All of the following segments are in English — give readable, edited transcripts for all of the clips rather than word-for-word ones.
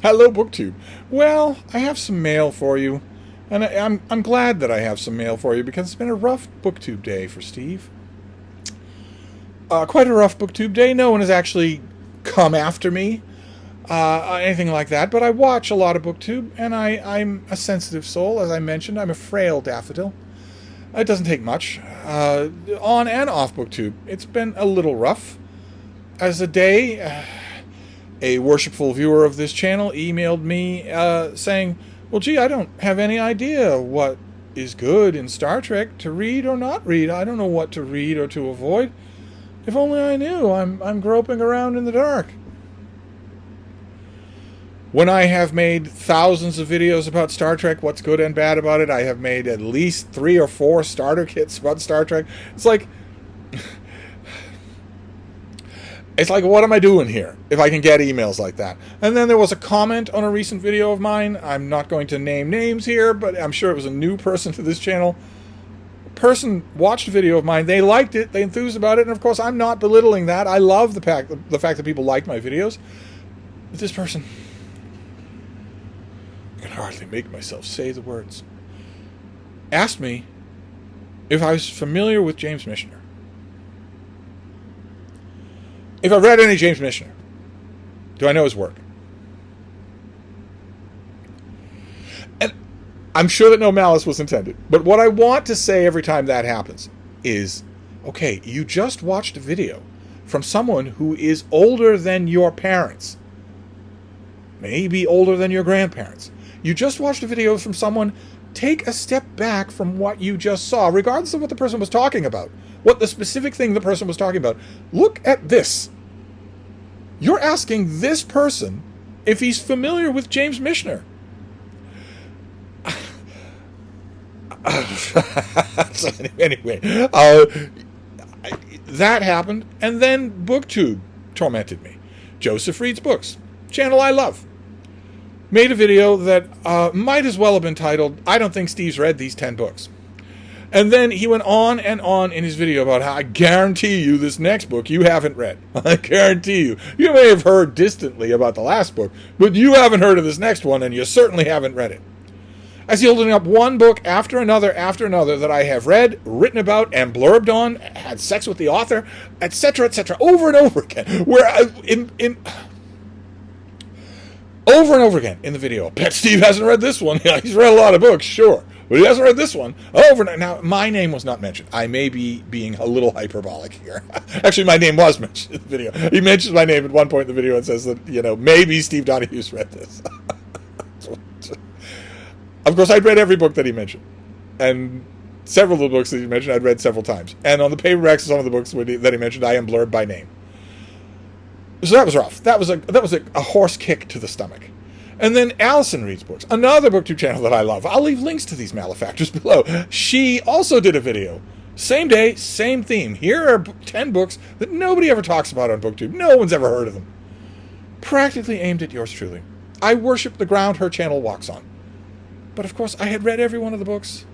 Hello, BookTube. Well, I have some mail for you, and I'm glad that I have some mail for you because it's been a rough BookTube day for Steve. Quite a rough BookTube day. No one has actually come after me, anything like that. But I watch a lot of BookTube, and I'm a sensitive soul, as I mentioned. I'm a frail daffodil. It doesn't take much. On and off BookTube, it's been a little rough. As a day, a worshipful viewer of this channel emailed me saying, well, gee, I don't have any idea what is good in Star Trek to read or not read. I don't know what to read or to avoid. If only I knew. I'm groping around in the dark. When I have made thousands of videos about Star Trek, what's good and bad about it, I have made at least 3 or 4 starter kits about Star Trek. It's like, what am I doing here if I can get emails like that? And then there was a comment on a recent video of mine. I'm not going to name names here, but I'm sure it was a new person to this channel. A person watched a video of mine. They liked it. They enthused about it. And of course, I'm not belittling that. I love the fact that people like my videos. But this person, I can hardly make myself say the words, asked me if I was familiar with James Michener. If I've read any James Michener, do I know his work? And I'm sure that no malice was intended. But what I want to say every time that happens is, okay, you just watched a video from someone who is older than your parents. Maybe older than your grandparents. You just watched a video from someone. Take a step back from what you just saw, regardless of what the person was talking about. What the specific thing the person was talking about. Look at this. You're asking this person if he's familiar with James Michener. Anyway, that happened, and then BookTube tormented me. Joseph Reads Books, channel I love, made a video that might as well have been titled, I don't think Steve's read these 10 books. And then he went on and on in his video about how I guarantee you this next book you haven't read. I guarantee you. You may have heard distantly about the last book, but you haven't heard of this next one, and you certainly haven't read it. As he holding up one book after another that I have read, written about, and blurbed on, had sex with the author, etc., over and over again. Over and over again in the video. Bet Steve hasn't read this one. He's read a lot of books, sure. But he hasn't read this one. Over and now, my name was not mentioned. I may be being a little hyperbolic here. Actually, my name was mentioned in the video. He mentions my name at one point in the video and says that, maybe Steve Donahue's read this. Of course, I'd read every book that he mentioned. And several of the books that he mentioned, I'd read several times. And on the paperbacks of some of the books that he mentioned, I am blurred by name. So that was rough. That was a horse kick to the stomach. And then Allison Reads Books, another BookTube channel that I love. I'll leave links to these malefactors below. She also did a video. Same day, same theme. Here are 10 books that nobody ever talks about on BookTube. No one's ever heard of them. Practically aimed at yours truly. I worship the ground her channel walks on. But of course, I had read every one of the books.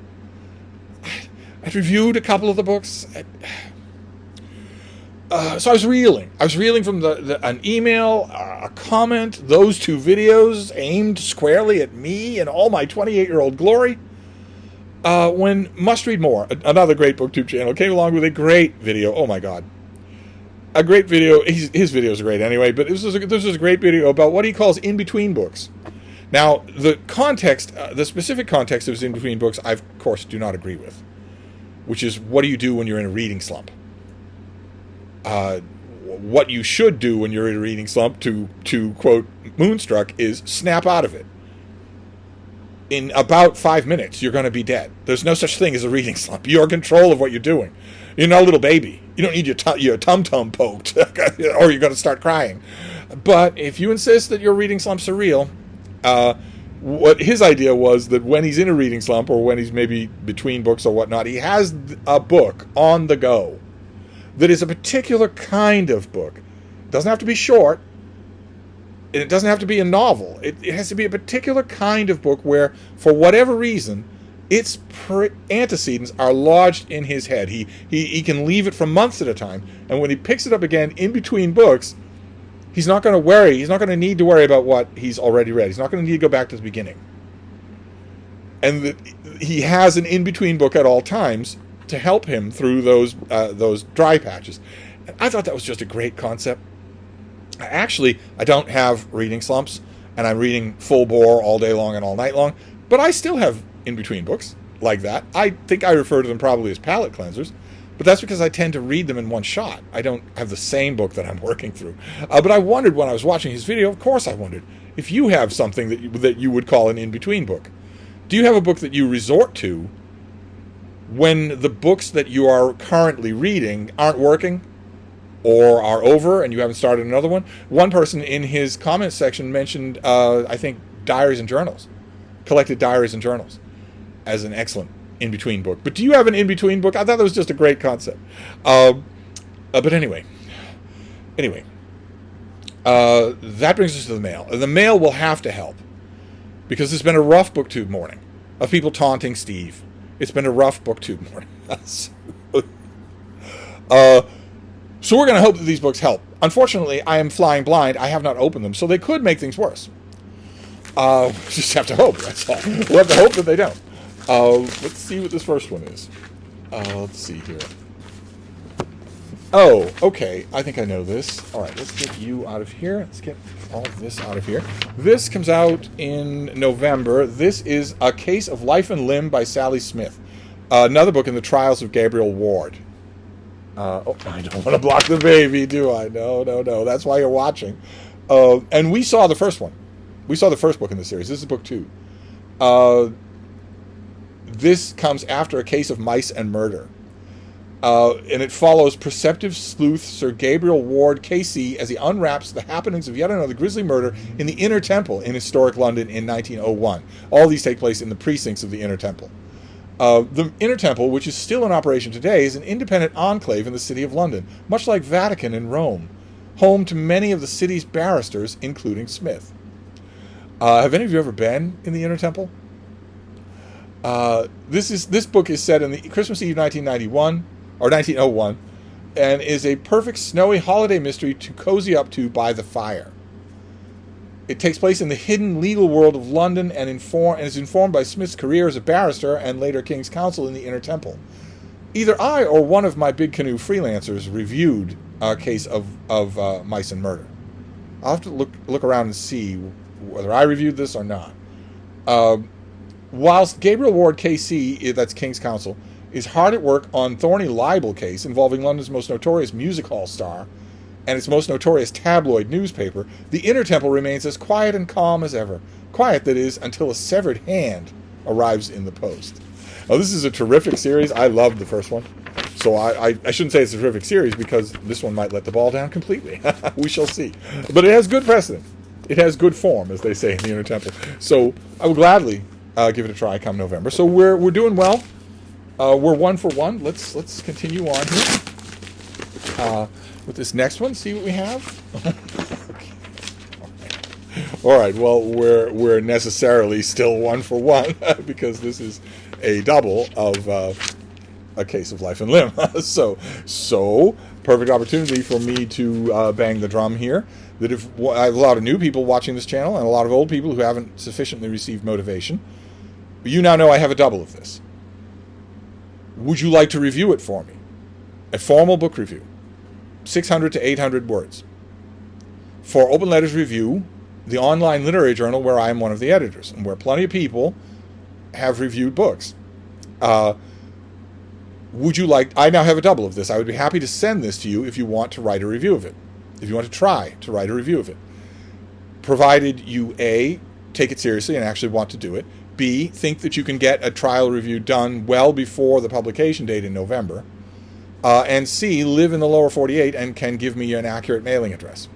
I'd reviewed a couple of the books. So I was reeling. I was reeling from an email, a comment, those 2 videos aimed squarely at me and all my 28-year-old glory. When Must Read More, another great BookTube channel, came along with a great video. Oh my God. A great video. His videos are great anyway, but this was a great video about what he calls in-between books. Now, the context, the specific context of his in-between books, I, of course, do not agree with. Which is, what do you do when you're in a reading slump? What you should do when you're in a reading slump, to quote Moonstruck, is snap out of it. In about 5 minutes, you're going to be dead. There's no such thing as a reading slump. You're in control of what you're doing. You're not a little baby. You don't need your tum-tum poked, or you're going to start crying. But if you insist that your reading slumps are real, what his idea was that when he's in a reading slump, or when he's maybe between books or whatnot, he has a book on the go that is a particular kind of book. It doesn't have to be short. It doesn't have to be a novel. It has to be a particular kind of book where, for whatever reason, its antecedents are lodged in his head. He can leave it for months at a time, and when he picks it up again in between books, he's not going to worry. He's not going to need to worry about what he's already read. He's not going to need to go back to the beginning. And he has an in-between book at all times to help him through those dry patches. And I thought that was just a great concept. I don't have reading slumps, and I'm reading full bore all day long and all night long, but I still have in-between books like that. I think I refer to them probably as palate cleansers, but that's because I tend to read them in one shot. I don't have the same book that I'm working through. But I wondered when I was watching his video, of course I wondered, if you have something that you would call an in-between book. Do you have a book that you resort to when the books that you are currently reading aren't working or are over and you haven't started another one? One person in his comments section mentioned, I think, diaries and journals, collected diaries and journals, as an excellent in-between book. But do you have an in-between book? I thought that was just a great concept. But anyway, that brings us to the mail. The mail will have to help, because it's been a rough BookTube morning of people taunting Steve. It's been a rough BookTube morning. So we're going to hope that these books help. Unfortunately, I am flying blind. I have not opened them, so they could make things worse. Just have to hope, that's all. We'll have to hope that they don't. Let's see what this first one is. Let's see here. Oh, okay. I think I know this. All right, let's get you out of here. Let's get all of this out of here. This comes out in November. This is A Case of Life and Limb by Sally Smith. Another book in the Trials of Gabriel Ward. I don't want to block the baby, do I? No. That's why you're watching. And we saw the first one. We saw the first book in the series. This is book 2. This comes after A Case of Mice and Murder. And it follows perceptive sleuth Sir Gabriel Ward KC as he unwraps the happenings of yet another grisly murder in the Inner Temple in historic London in 1901. All these take place in the precincts of the Inner Temple. The Inner Temple, which is still in operation today, is an independent enclave in the city of London, much like Vatican in Rome, home to many of the city's barristers, including Smith. Have any of you ever been in the Inner Temple? This book is set in the Christmas Eve 1991 or 1901, and is a perfect snowy holiday mystery to cozy up to by the fire. It takes place in the hidden legal world of London and is informed by Smith's career as a barrister and later King's Counsel in the Inner Temple. Either I or one of my Big Canoe freelancers reviewed A Case of Mice and Murder. I'll have to look around and see whether I reviewed this or not. Whilst Gabriel Ward KC, that's King's Counsel, is hard at work on thorny libel case involving London's most notorious music hall star and its most notorious tabloid newspaper, the Inner Temple remains as quiet and calm as ever. Quiet, that is, until a severed hand arrives in the post. Now, this is a terrific series. I loved the first one. So I shouldn't say it's a terrific series, because this one might let the ball down completely. We shall see. But it has good precedent. It has good form, as they say in the Inner Temple. So I will gladly give it a try come November. So we're doing well. We're 1 for 1. Let's continue on here with this next one. See what we have. Okay. All right. Well, we're necessarily still 1 for 1 because this is a double of A Case of Life and Limb. so perfect opportunity for me to bang the drum here. That if I have a lot of new people watching this channel and a lot of old people who haven't sufficiently received motivation, you now know I have a double of this. Would you like to review it for me? A formal book review. 600 to 800 words. For Open Letters Review, the online literary journal where I am one of the editors, and where plenty of people have reviewed books. Would you like... I now have a double of this. I would be happy to send this to you if you want to write a review of it. If you want to try to write a review of it. Provided you, A, take it seriously and actually want to do it. B, think that you can get a trial review done well before the publication date in November. And C, live in the lower 48 and can give me an accurate mailing address.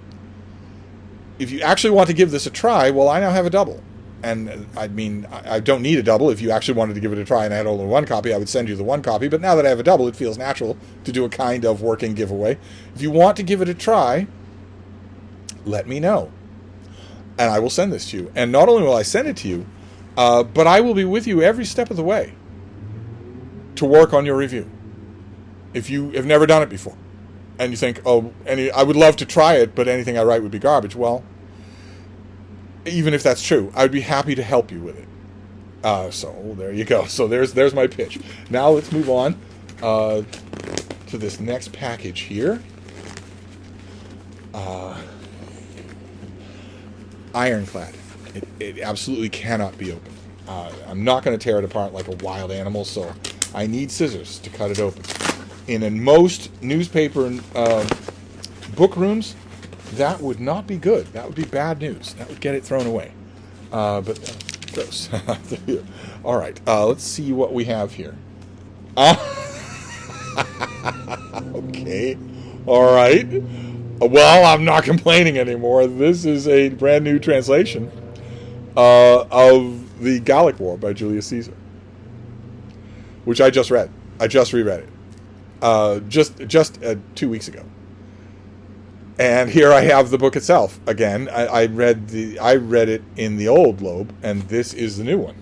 If you actually want to give this a try, well, I now have a double. And I mean, I don't need a double. If you actually wanted to give it a try and I had only one copy, I would send you the one copy. But now that I have a double, it feels natural to do a kind of working giveaway. If you want to give it a try, let me know. And I will send this to you. And not only will I send it to you, but I will be with you every step of the way to work on your review. If you have never done it before, and you think, oh, I would love to try it, but anything I write would be garbage. Well, even if that's true, I would be happy to help you with it. So there you go. So there's my pitch. Now let's move on to this next package here. Ironclad. It absolutely cannot be opened. I'm not going to tear it apart like a wild animal, so I need scissors to cut it open. In most newspaper book rooms, that would not be good. That would be bad news. That would get it thrown away. But gross. All right. Let's see what we have here. Okay. All right. Well, I'm not complaining anymore. This is a brand new translation of the Gallic War by Julius Caesar, which I just read. I just reread it just 2 weeks ago. And here I have the book itself again. I read it in the old Loeb, and this is the new one.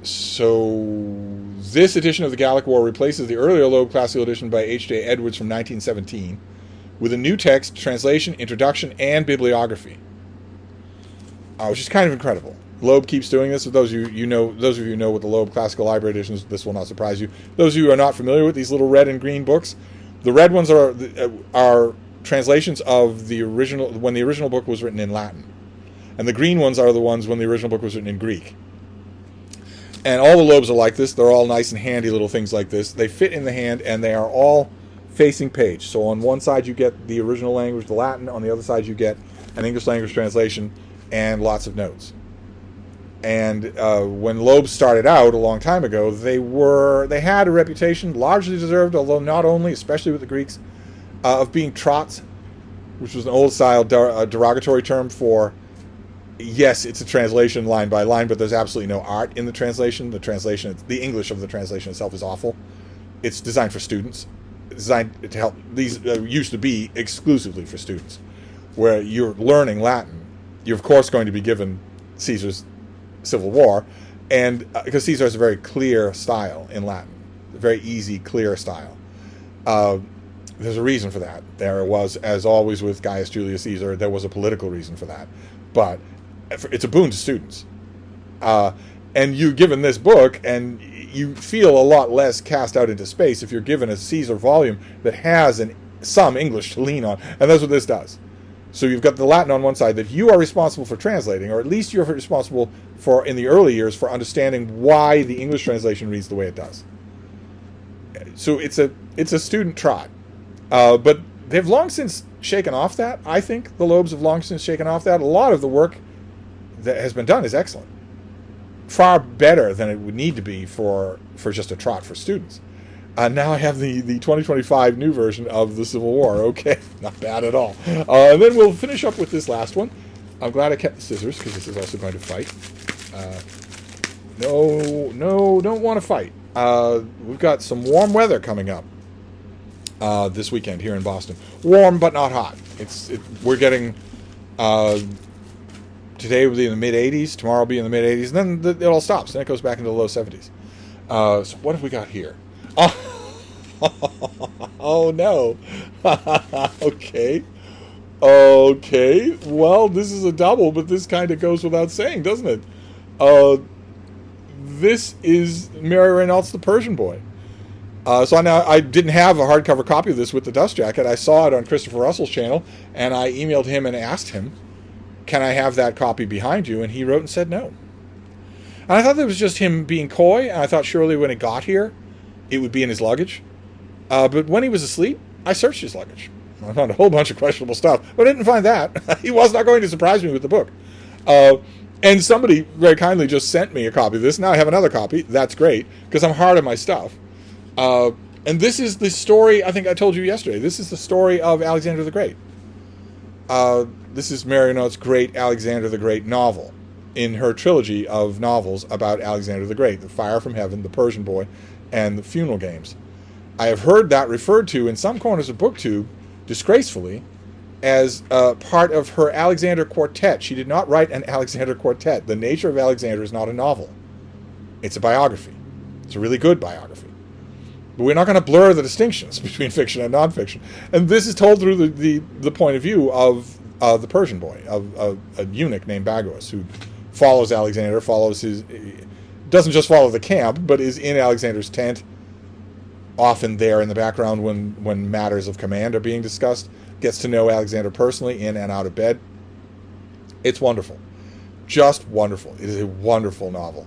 So this edition of the Gallic War replaces the earlier Loeb Classical edition by H.J. Edwards from 1917 with a new text, translation, introduction, and bibliography, which is kind of incredible. Loeb keeps doing this. For those of you know what the Loeb Classical Library editions, this will not surprise you. Those of you who are not familiar with these little red and green books, the red ones are translations of the original when the original book was written in Latin, and the green ones are the ones when the original book was written in Greek. And all the Loebs are like this. They're all nice and handy little things like this. They fit in the hand, and they are all facing page. So on one side you get the original language, the Latin. On the other side you get an English language translation and lots of notes. And when Loeb started out a long time ago, they had a reputation, largely deserved, although not only, especially with the Greeks, of being trots, which was an old-style derogatory term for, yes, it's a translation line by line, but there's absolutely no art in the translation. The English of the translation itself is awful. It's designed for students. It's designed to help. These used to be exclusively for students, where you're learning Latin. You're, of course, going to be given Caesar's Civil War, and because Caesar has a very clear style in Latin, a very easy, clear style. There's a reason for that. There was, as always with Gaius Julius Caesar, there was a political reason for that. But it's a boon to students. And you're given this book, and you feel a lot less cast out into space if you're given a Caesar volume that has some English to lean on. And that's what this does. So you've got the Latin on one side that you are responsible for translating, or at least you're responsible for, in the early years, for understanding why the English translation reads the way it does. So it's a student trot. But they've long since shaken off that. I think the Loebs have long since shaken off that. A lot of the work that has been done is excellent. Far better than it would need to be for just a trot for students. Now I have the 2025 new version of the Civil War. Okay, not bad at all. And then we'll finish up with this last one. I'm glad I kept the scissors, because this is also going to fight. No, don't want to fight. We've got some warm weather coming up this weekend here in Boston. Warm but not hot. We're getting today will be in the mid 80s. Tomorrow will be in the mid 80s, and then it all stops, and it goes back into the low 70s. So what have we got here? Oh no. Okay. Well, this is a double, but this kind of goes without saying, doesn't it? This is Mary Renault's The Persian Boy. So I didn't have a hardcover copy of this with the dust jacket. I saw it on Christopher Russell's channel, and I emailed him and asked him, can I have that copy behind you? And he wrote and said no. And I thought that was just him being coy, and I thought surely when it got here, it would be in his luggage. But when he was asleep, I searched his luggage. I found a whole bunch of questionable stuff, but I didn't find that. He was not going to surprise me with the book. And somebody very kindly just sent me a copy of this. Now I have another copy. That's great, because I'm hard on my stuff. And this is the story, I think I told you yesterday, this is the story of Alexander the Great. This is Mary Renault's great Alexander the Great novel in her trilogy of novels about Alexander the Great, The Fire from Heaven, The Persian Boy, and The Funeral Games. I have heard that referred to in some corners of BookTube, disgracefully, as part of her Alexander Quartet. She did not write an Alexander Quartet. The Nature of Alexander is not a novel. It's a biography. It's a really good biography. But we're not going to blur the distinctions between fiction and nonfiction. And this is told through the point of view of the Persian boy, of a eunuch named Bagoas, who follows Alexander, doesn't just follow the camp, but is in Alexander's tent, often there in the background when matters of command are being discussed, gets to know Alexander personally in and out of bed. It's wonderful. Just wonderful. It is a wonderful novel.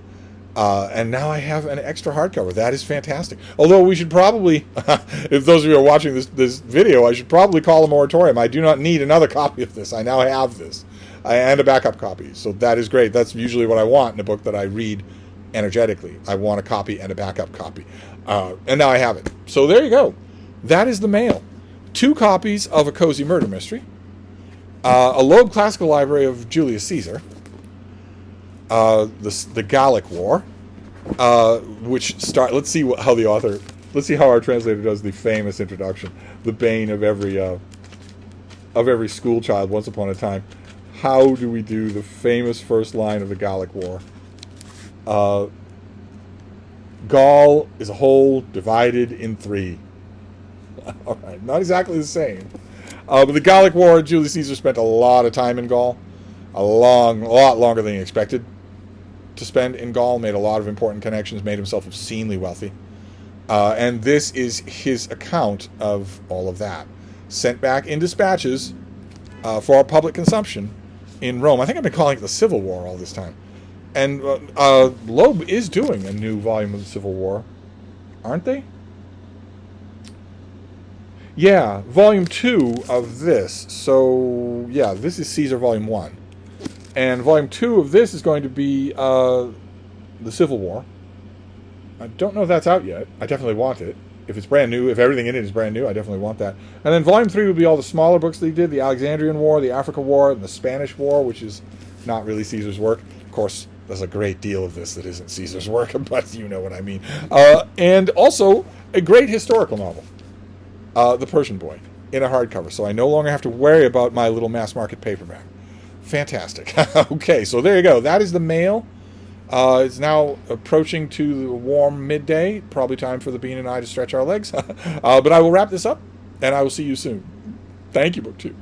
And now I have an extra hardcover. That is fantastic. Although we should probably, if those of you are watching this video, I should probably call a moratorium. I do not need another copy of this. I now have this. And a backup copy. So that is great. That's usually what I want in a book that I read energetically. I want a copy and a backup copy. And now I have it. So there you go. That is the mail. 2 copies of A Cozy Murder Mystery. A Loeb Classical Library of Julius Caesar. The Gallic War. Which let's see how our translator does the famous introduction. The bane of every school child once upon a time. How do we do the famous first line of the Gallic War? Gaul is a whole divided in 3. All right, not exactly the same. But the Gallic War, Julius Caesar spent a lot of time in Gaul. A lot longer than he expected to spend in Gaul. Made a lot of important connections, made himself obscenely wealthy. And this is his account of all of that. Sent back in dispatches for our public consumption in Rome. I think I've been calling it the Civil War all this time. And Loeb is doing a new volume of the Civil War, aren't they? Yeah, volume 2 of this. So, yeah, this is Caesar volume 1. And volume 2 of this is going to be the Civil War. I don't know if that's out yet. I definitely want it. If it's brand new, if everything in it is brand new, I definitely want that. And then volume 3 will be all the smaller books that he did, the Alexandrian War, the Africa War, and the Spanish War, which is not really Caesar's work. Of course, there's a great deal of this that isn't Caesar's work, but you know what I mean. And also, a great historical novel, The Persian Boy, in a hardcover. So I no longer have to worry about my little mass market paperback. Fantastic. Okay, so there you go. That is the mail. It's now approaching to the warm midday. Probably time for the Bean and I to stretch our legs. But I will wrap this up, and I will see you soon. Thank you, BookTube.